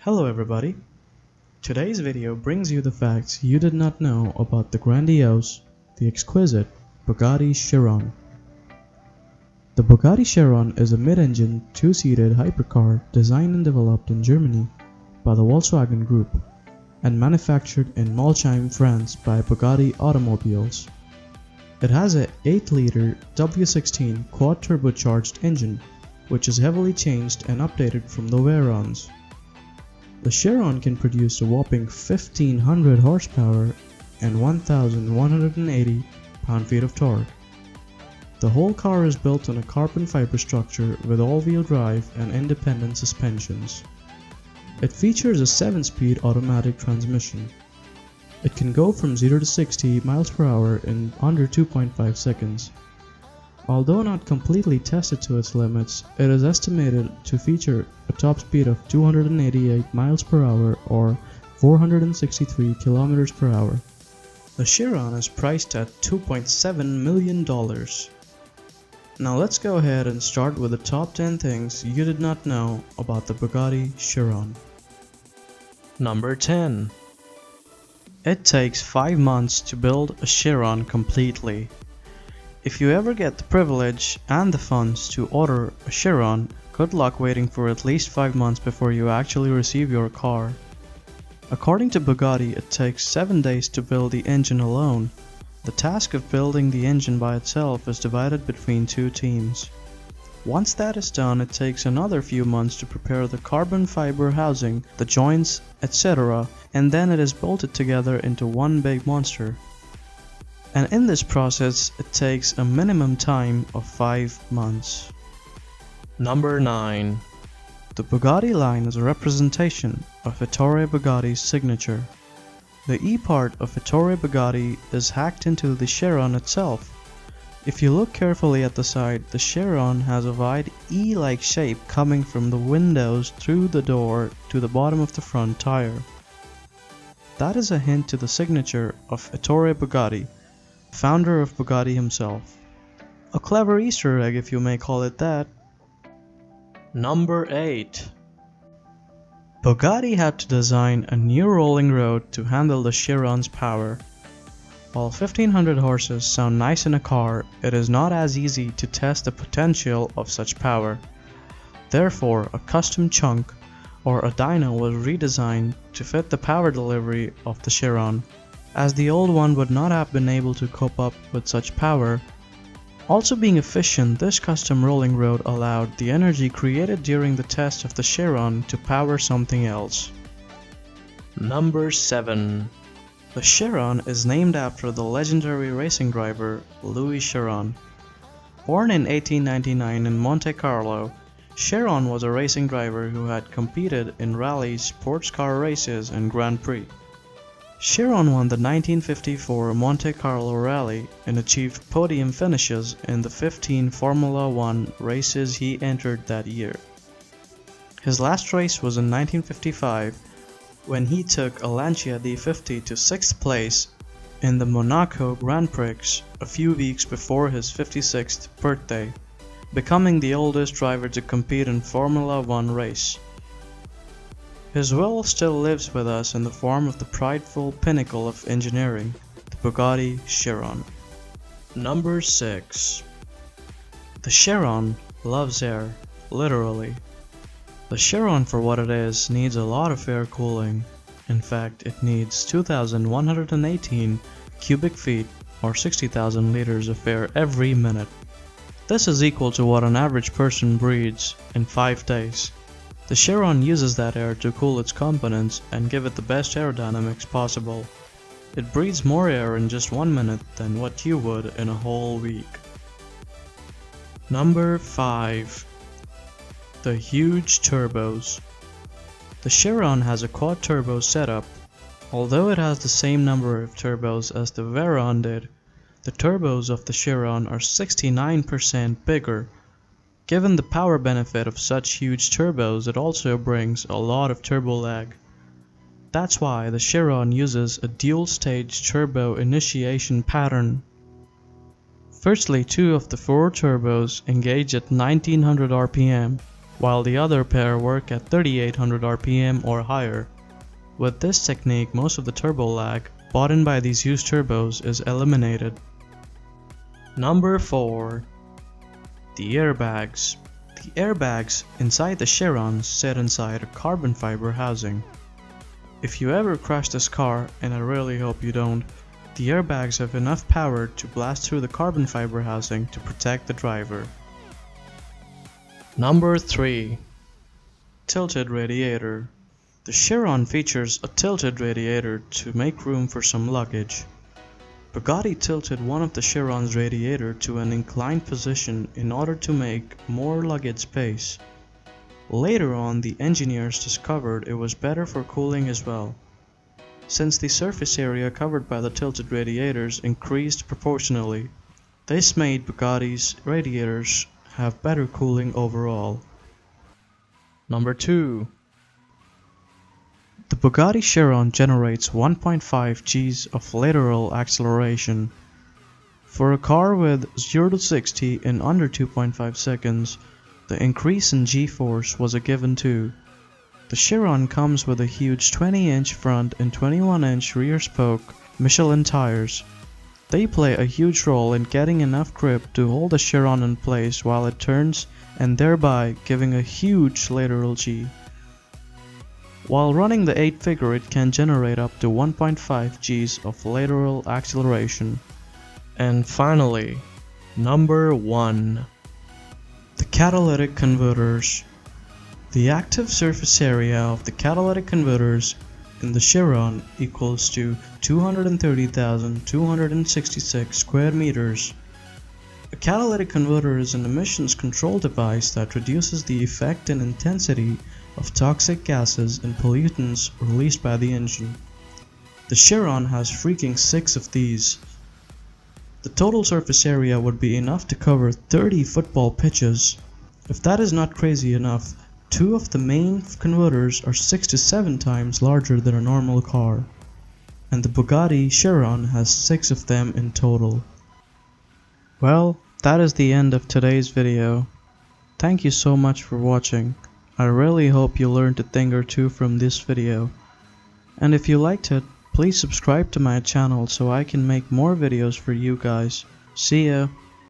Hello everybody! Today's video brings you the facts you did not know about the grandiose, the exquisite Bugatti Chiron. The Bugatti Chiron is a mid-engine, two-seated hypercar designed and developed in Germany by the Volkswagen Group and manufactured in Molsheim, France by Bugatti Automobiles. It has a 8-liter W16 quad-turbocharged engine, which is heavily changed and updated from the Veyrons. The Chiron can produce a whopping 1500 horsepower and 1180 pound-feet of torque. The whole car is built on a carbon fiber structure with all-wheel drive and independent suspensions. It features a 7-speed automatic transmission. It can go from 0 to 60 miles per hour in under 2.5 seconds. Although not completely tested to its limits, it is estimated to feature a top speed of 288 miles per hour or 463 kilometers per hour. The Chiron is priced at $2.7 million. Now let's go ahead and start with the top 10 things you did not know about the Bugatti Chiron. Number 10. It takes 5 months to build a Chiron completely. If you ever get the privilege and the funds to order a Chiron, good luck waiting for at least 5 months before you actually receive your car. According to Bugatti, it takes 7 days to build the engine alone. The task of building the engine by itself is divided between 2 teams. Once that is done, it takes another few months to prepare the carbon fiber housing, the joints, etc., and then it is bolted together into one big monster. And in this process, it takes a minimum time of 5 months. Number 9. The Bugatti line is a representation of Ettore Bugatti's signature. The E part of Ettore Bugatti is hacked into the Chiron itself. If you look carefully at the side, the Chiron has a wide E-like shape coming from the windows through the door to the bottom of the front tire. That is a hint to the signature of Ettore Bugatti, founder of Bugatti himself. A clever Easter egg, if you may call it that. Number 8. Bugatti had to design a new rolling road to handle the Chiron's power. While 1500 horses sound nice in a car, it is not as easy to test the potential of such power. Therefore, a custom chunk or a dyno was redesigned to fit the power delivery of the Chiron, as the old one would not have been able to cope up with such power. Also being efficient, this custom rolling road allowed the energy created during the test of the Chiron to power something else. Number 7. The Chiron is named after the legendary racing driver Louise Sharon. Born in 1899 in Monte Carlo, Chiron was a racing driver who had competed in rallies, sports car races, and Grand Prix. Chiron won the 1954 Monte Carlo Rally and achieved podium finishes in the 15 Formula One races he entered that year. His last race was in 1955 when he took a Lancia D50 to 6th place in the Monaco Grand Prix a few weeks before his 56th birthday, becoming the oldest driver to compete in Formula One race. His will still lives with us in the form of the prideful pinnacle of engineering, the Bugatti Chiron. Number 6. The Chiron loves air, literally. The Chiron, for what it is, needs a lot of air cooling. In fact, it needs 2,118 cubic feet or 60,000 liters of air every minute. This is equal to what an average person breathes in 5 days. The Chiron uses that air to cool its components and give it the best aerodynamics possible. It breathes more air in just 1 minute than what you would in a whole week. Number 5. The huge turbos. The Chiron has a quad turbo setup. Although it has the same number of turbos as the Veyron did, the turbos of the Chiron are 69% bigger. Given the power benefit of such huge turbos, it also brings a lot of turbo lag. That's why the Chiron uses a dual-stage turbo initiation pattern. Firstly, 2 of the 4 turbos engage at 1900 RPM, while the other pair work at 3800 RPM or higher. With this technique, most of the turbo lag bought in by these used turbos is eliminated. Number 4. The airbags. The airbags inside the Chiron sit inside a carbon fiber housing. If you ever crash this car, and I really hope you don't, the airbags have enough power to blast through the carbon fiber housing to protect the driver. Number 3. Tilted radiator. The Chiron features a tilted radiator to make room for some luggage. Bugatti tilted one of the Chiron's radiator to an inclined position in order to make more luggage space. Later on, the engineers discovered it was better for cooling as well, since the surface area covered by the tilted radiators increased proportionally. This made Bugatti's radiators have better cooling overall. Number 2. The Bugatti Chiron generates 1.5 Gs of lateral acceleration. For a car with 0 to 60 in under 2.5 seconds, the increase in G-force was a given too. The Chiron comes with a huge 20-inch front and 21-inch rear spoke Michelin tires. They play a huge role in getting enough grip to hold the Chiron in place while it turns, and thereby giving a huge lateral G. While running the 8-figure, it can generate up to 1.5 Gs of lateral acceleration. And finally, number 1. The catalytic converters. The active surface area of the catalytic converters in the Chiron equals to 230,266 square meters. A catalytic converter is an emissions control device that reduces the effect and intensity of toxic gases and pollutants released by the engine. The Chiron has freaking 6 of these. The total surface area would be enough to cover 30 football pitches. If that is not crazy enough, 2 of the main converters are 6 to 7 times larger than a normal car, and the Bugatti Chiron has 6 of them in total. Well, that is the end of today's video. Thank you so much for watching. I really hope you learned a thing or two from this video. And if you liked it, please subscribe to my channel so I can make more videos for you guys. See ya!